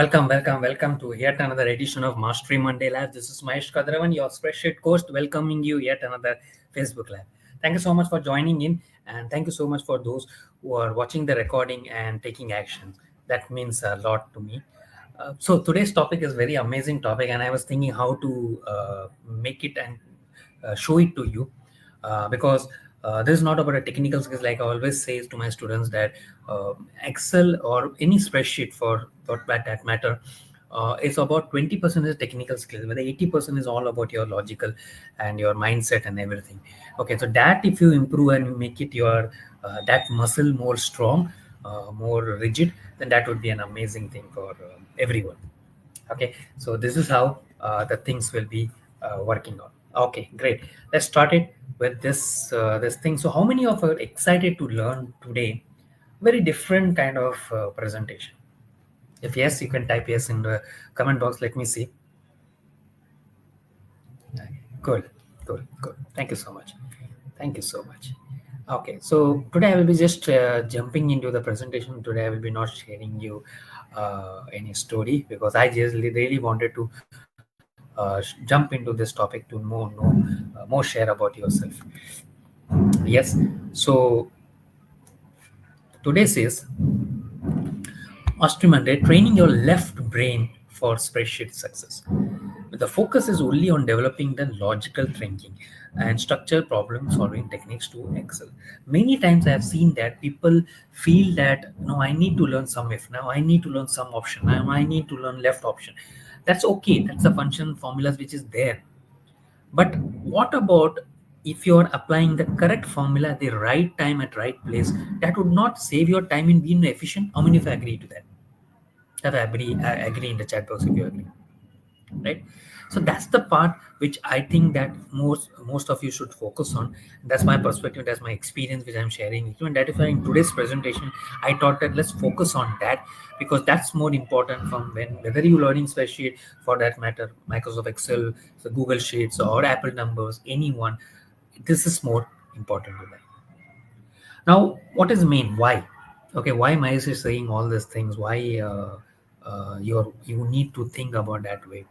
Welcome to yet another edition of Mastery Monday Live. This is Mahesh Kadravan, your spreadsheet host, welcoming you yet another Facebook Live. Thank you so much for joining in, and thank you so much for those who are watching the recording and taking action. That means a lot to me. So today's topic is very amazing topic, and I was thinking how to make it and show it to you because this is not about a technical skills. Like I always say to my students that Excel or any spreadsheet for that matter is about 20% is technical skills, whether 80% is all about your logical and your mindset and everything. Okay, so that if you improve and you make it your that muscle more strong, more rigid, then that would be an amazing thing for everyone. Okay, so this is how the things will be working on. Okay, great. Let's start it with this thing. So how many of you are excited to learn today very different kind of presentation? If yes, you can type yes in the comment box. Let me see. Good, good. Thank you so much. Thank you so much. Okay, so today I will be just jumping into the presentation. Today I will be not sharing you any story because I just really wanted to jump into this topic to more share about yourself. Yes, so today says Osterman, training your left brain for spreadsheet success. The focus is only on developing the logical thinking and structured problem solving techniques to excel. Many times I have seen that people feel that no, I need to learn some if now I need to learn some option. Now I need to learn left option. That's okay. That's a function formulas which is there. But what about if you're applying the correct formula at the right time at right place? That would not save your time in being efficient. How many of you agree to that? That I agree in the chat box if you agree, right? So that's the part which I think that most of you should focus on. That's my perspective, that's my experience which I'm sharing with you, and that is why in today's presentation I thought that let's focus on that, because that's more important from whether you're learning spreadsheet, for that matter Microsoft Excel, so Google Sheets or Apple numbers, anyone, this is more important to them. Now, what is main? Why? Okay, why Mahesh is saying all these things? Why you need to think about that way?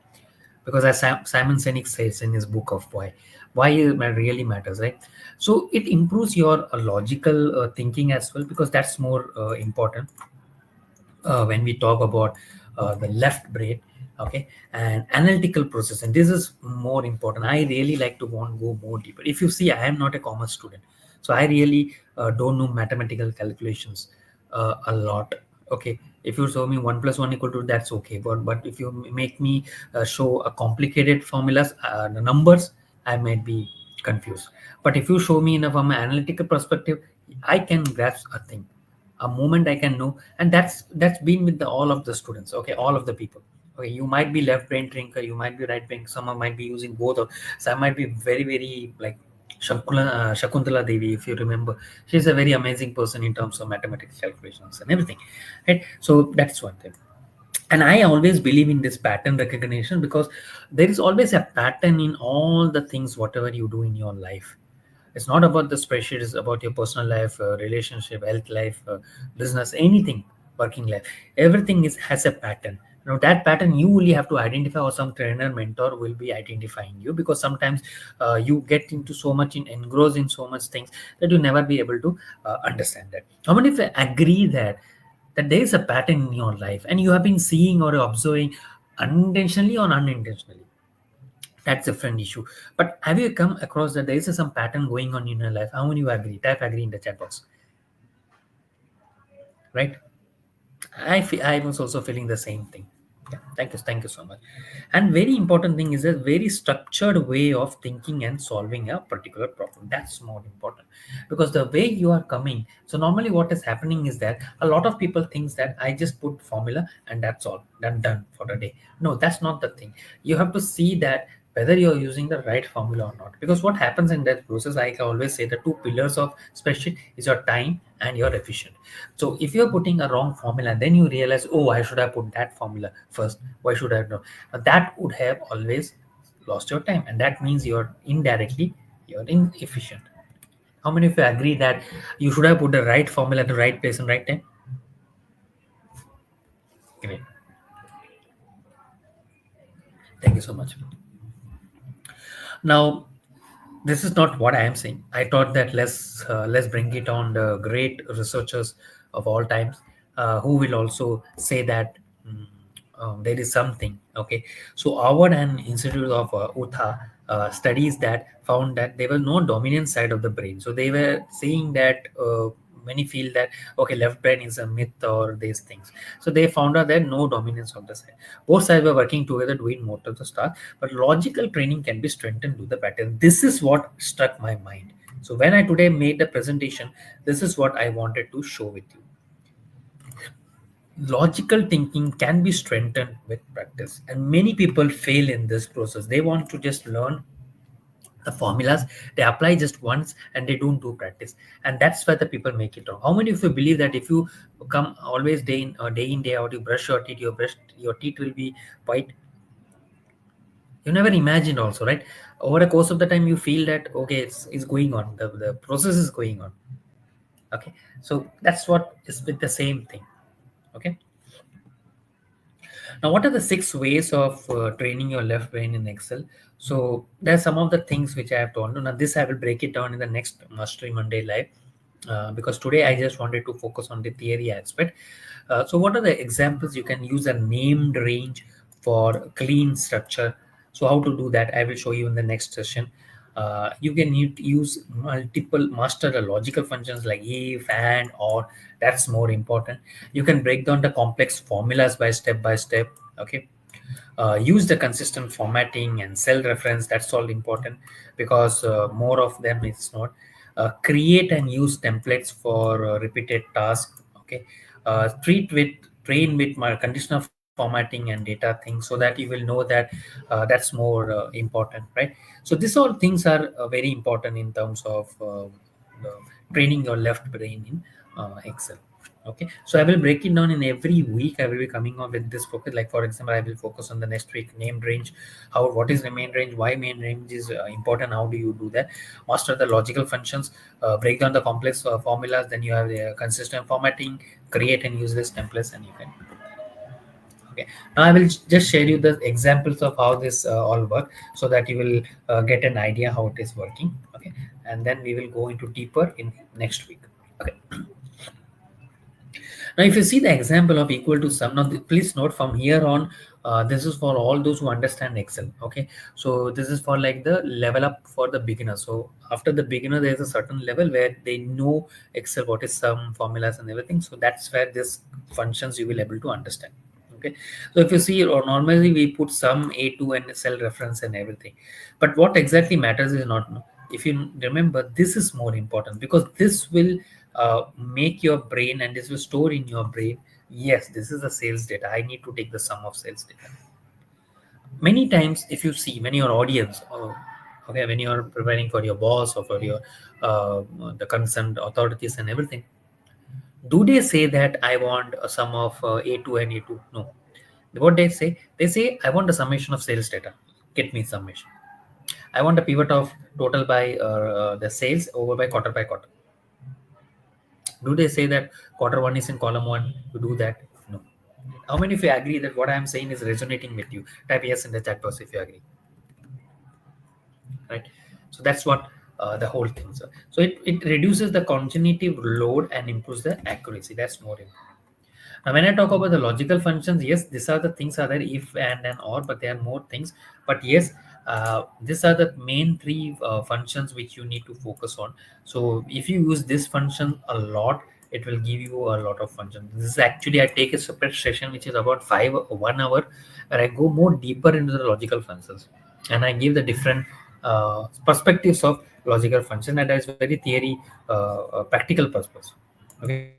Because as Simon Sinek says in his book of why it really matters, right? So it improves your logical thinking as well, because that's more important when we talk about the left brain. Okay, and analytical process, and this is more important. I really like to want to go more deeper. If you see, I am not a commerce student, so I really don't know mathematical calculations a lot. Okay, if you show me 1 + 1 = 2, that's okay, but if you make me show a complicated formulas, the numbers, I might be confused. But if you show me from an analytical perspective, I can grasp a thing, a moment I can know. And that's been with all of the students. Okay, all of the people. Okay, you might be left brain thinker, you might be right brain, someone might be using both, or some might be very like Shakuntala Devi, if you remember. She's a very amazing person in terms of mathematical calculations and everything, right? So that's one thing. And I always believe in this pattern recognition, because there is always a pattern in all the things whatever you do in your life. It's not about the spreadsheet, it's about your personal life, relationship, health life, business, anything, working life. Everything has a pattern. That pattern you only have to identify, or some trainer mentor will be identifying you, because sometimes you get into so much engrossed in so much things that you never be able to understand that. How many of you agree that there is a pattern in your life and you have been seeing or observing unintentionally or unintentionally? That's a different issue. But have you come across that there is some pattern going on in your life? How many you agree? Type agree in the chat box, right? I was also feeling the same thing. Yeah, thank you so much. And very important thing is a very structured way of thinking and solving a particular problem. That's more important, because the way you are coming. So normally what is happening is that a lot of people thinks that I just put formula and that's all, done for the day. No, that's not the thing. You have to see that whether you're using the right formula or not, because what happens in that process, I always say the two pillars of spreadsheet is your time and your efficient. So if you're putting a wrong formula, then you realize, oh, I should have put that formula first. Why should I have done? That would have always lost your time, and that means you're inefficient. How many of you agree that you should have put the right formula at the right place and right time? Great. Thank you so much. Now, this is not what I am saying. I thought that let's bring it on the great researchers of all times, who will also say that mm, there is something. Okay, so Howard and Institute of Utah studies that found that there was no dominant side of the brain. So they were saying that. Many feel that okay, left brain is a myth or these things. So they found out that no dominance of the side. Both sides were working together doing most of the stuff, but logical training can be strengthened to the pattern. This is what struck my mind. So when I today made the presentation, this is what I wanted to show with you. Logical thinking can be strengthened with practice, and many people fail in this process. They want to just learn the formulas, they apply just once and they don't do practice, and that's where the people make it wrong. How many of you believe that if you come always day in day out, you brush your teeth, your teeth will be white? You never imagined also, right? Over the course of the time you feel that okay, it's going on, the process is going on. Okay, so that's what is with the same thing. Okay, now what are the 6 ways of training your left brain in Excel? So there's some of the things which I have told you. Now this I will break it down in the next Mastery Monday live, because today I just wanted to focus on the theory aspect. So what are the examples? You can use a named range for clean structure. So how to do that, I will show you in the next session. You can use multiple master the logical functions like if, and, or. That's more important. You can break down the complex formulas by step. Okay, use the consistent formatting and cell reference. That's all important, because more of them is not. Create and use templates for repeated tasks. Okay, treat with train with my conditional formatting and data things, so that you will know that that's more important, right? So these all things are very important in terms of the training your left brain in Excel. Okay, so I will break it down in every week. I will be coming on with this focus. Like for example, I will focus on the next week named range. How, what is the main range, why main range is important, how do you do that? Master the logical functions, break down the complex formulas. Then you have the consistent formatting, create and use this templates, and you can. Okay, now I will just share you the examples of how this all work, so that you will get an idea how it is working. Okay, and then we will go into deeper in next week. Okay, now if you see the example of equal to sum, now please note from here on, this is for all those who understand Excel. Okay, so this is for like the level up for the beginner. So after the beginner, there's a certain level where they know Excel, what is sum, formulas and everything. So that's where this functions you will able to understand. Okay, so if you see, or normally we put sum, a2 and cell reference and everything, but what exactly matters is not. If you remember, this is more important, because this will make your brain, and this will store in your brain, yes, this is the sales data, I need to take the sum of sales data. Many times if you see, when your audience, okay, when you're preparing for your boss or for your uh, the concerned authorities and everything, do they say that I want a sum of a2 and a2? No. What they say I want the summation of sales data, get me summation. I want a pivot of total by the sales over by quarter. Do they say that quarter one is in column one? You do that? No. How many of you agree that what I am saying is resonating with you? Type yes in the chat box if you agree. Right. So that's what the whole thing is. So it reduces the cognitive load and improves the accuracy. That's more important. Now, when I talk about the logical functions, yes, these are the things are there, if, and or, but there are more things. But yes, these are the main three functions which you need to focus on. So if you use this function a lot, it will give you a lot of functions. This is actually, I take a separate session which is about 1 hour, where I go more deeper into the logical functions, and I give the different perspectives of logical function, and that is very theory, practical purpose. Okay,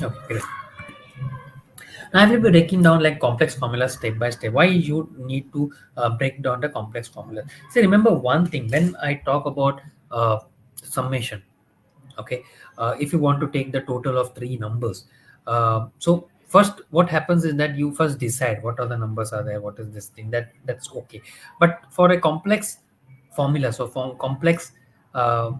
okay, great. I will be breaking down like complex formulas step by step. Why you need to break down the complex formula? See, remember one thing when I talk about summation. Okay, if you want to take the total of three numbers, so first what happens is that you first decide what are the numbers are there, what is this thing, that's okay. But for a complex formula, so for complex uh,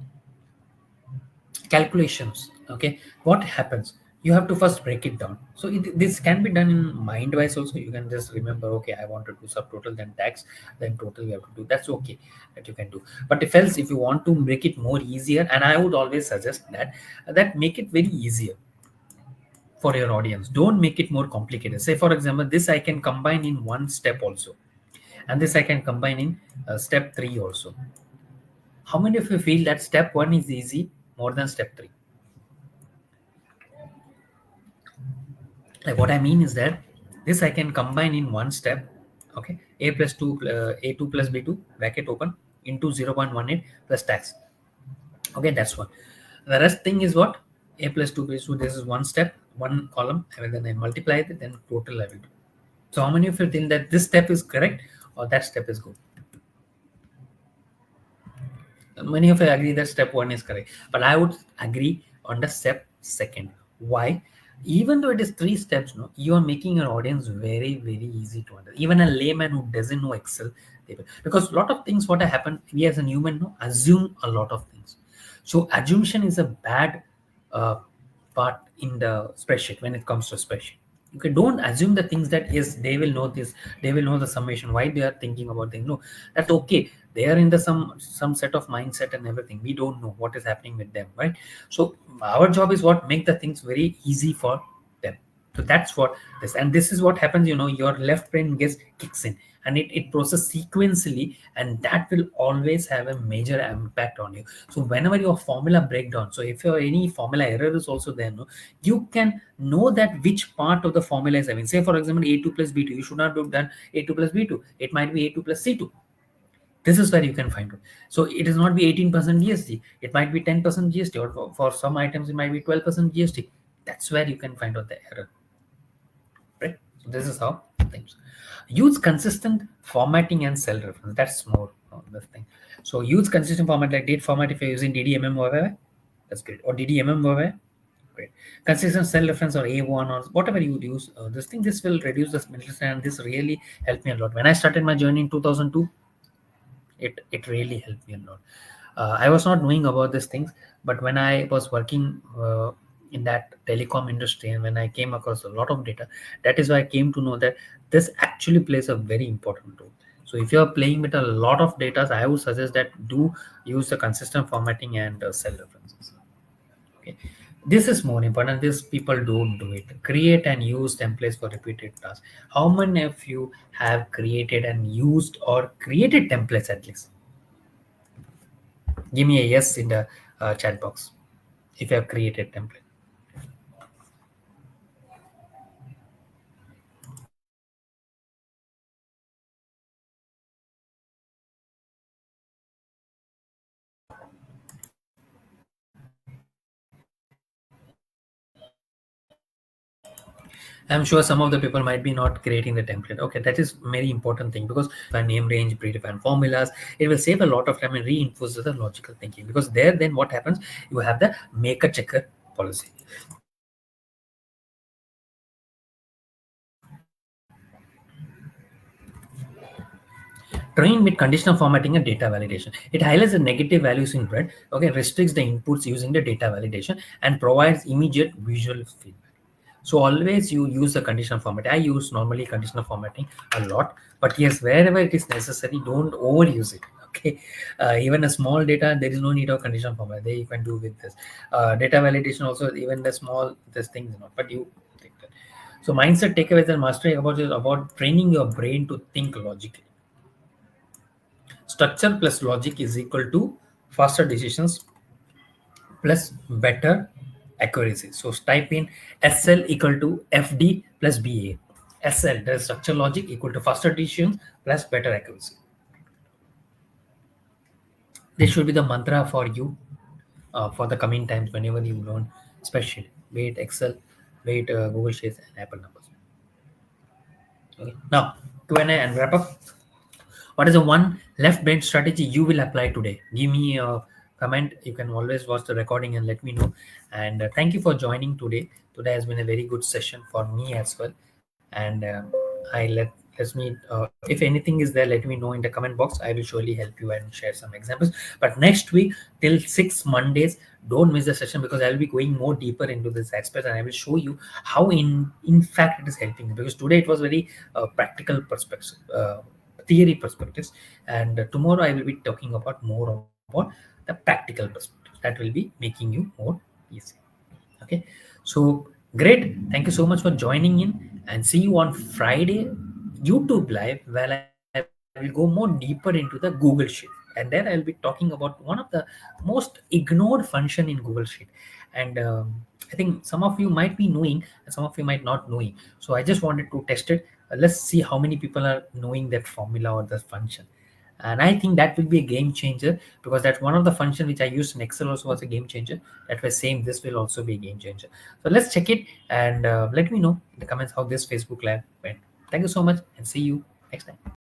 calculations, okay, what happens, you have to first break it down. So this can be done in mind wise also. You can just remember, okay, I want to do subtotal, then tax, then total you have to do. That's okay, that you can do. But if you want to make it more easier, and I would always suggest that make it very easier for your audience. Don't make it more complicated. Say for example, this I can combine in one step also, and this I can combine in step 3 also. How many of you feel that step 1 is easy more than step 3? Like what I mean is that this I can combine in one step. Okay, a plus 2 a2 plus b2 bracket open into 0.18 plus tax. Okay, that's one. The rest thing is what? A plus 2 plus 2, this is one step, one column, and then I multiply it, then total I will do. So how many of you think that this step is correct or that step is good? Many of you agree that step 1 is correct, but I would agree on the step 2. Why? Even though it is 3 steps, no, you are making your audience very, very easy to understand. Even a layman who doesn't know Excel, because a lot of things what happen, we as a human assume a lot of things. So assumption is a bad uh, part in the spreadsheet when it comes to spreadsheet. Okay, don't assume the things that yes, they will know this, they will know the summation, why they are thinking about things. No, that's okay. They are in the some set of mindset and everything. We don't know what is happening with them, right? So our job is what make the things very easy for them. So that's what this, and this is what happens, your left brain gets kicks in, and it processes sequentially, and that will always have a major impact on you. So whenever your formula breakdown, so if your any formula error is also there, no, you can know that which part of the formula is having. Say for example, a2 plus b2, you should not have done a2 plus b2, it might be a2 plus c2. This is where you can find it. So it is not be 18% GST, it might be 10% GST, or for some items it might be 12% GST. That's where you can find out the error, right? So this is how things. Use consistent formatting and cell reference. That's more the thing. So use consistent format like date format if you're using DDMM, that's great, or DDMM, great. Consistent cell reference or A1 or whatever you use, this will reduce the middle, and this really helped me a lot. When I started my journey in 2002, it really helped me a lot. I was not knowing about these things, but when I was working in that telecom industry, and when I came across a lot of data, that is why I came to know that this actually plays a very important role. So if you're playing with a lot of data, I would suggest that do use the consistent formatting and cell references. Okay, this is more important. This people don't do it. Create and use templates for repeated tasks. How many of you have created and used or created templates at least? Give me a yes in the chat box if you have created template. I'm sure some of the people might be not creating the template. Okay, that is very important thing, because by name range, predefined formulas, it will save a lot of time and reinforces the logical thinking. Because there, then what happens? You have the maker checker policy. Train with conditional formatting and data validation. It highlights the negative values in red, okay, restricts the inputs using the data validation, and provides immediate visual feedback. So always you use the conditional format. I use normally conditional formatting a lot, but yes, wherever it is necessary, don't overuse it. Okay, even a small data, there is no need of conditional format. There you can do with this data validation also. Even the small this things, but you take that. So mindset takeaways and mastery about training your brain to think logically. Structure plus logic is equal to faster decisions plus better accuracy. So type in SL equal to FD plus BA. SL, the structure logic, equal to faster decisions plus better accuracy. This should be the mantra for you for the coming times whenever you learn spreadsheet, be it Excel, be it Google Sheets and Apple numbers. Okay. Now, Q&A and wrap up. What is the one left brain strategy you will apply today? Give me a comment. You can always watch the recording and let me know. And thank you for joining today. Today has been a very good session for me as well. And I let me if anything is there, let me know in the comment box. I will surely help you and share some examples. But next week till 6 Mondays, Don't miss the session, because I will be going more deeper into this aspect, and I will show you how in fact it is helping. Because today it was very practical perspective, theory perspectives, and tomorrow I will be talking about more about the practical perspectives that will be making you more easy. Okay, so great. Thank you so much for joining in, and see you on Friday YouTube live, where I will go more deeper into the Google Sheet, and then I will be talking about one of the most ignored function in Google Sheet. And I think some of you might be knowing and some of you might not knowing. So I just wanted to test it. Let's see how many people are knowing that formula or the function. And I think that will be a game changer, because that's one of the function which I used in Excel also was a game changer. That was same, this will also be a game changer. So let's check it, and let me know in the comments how this Facebook live went. Thank you so much, and see you next time.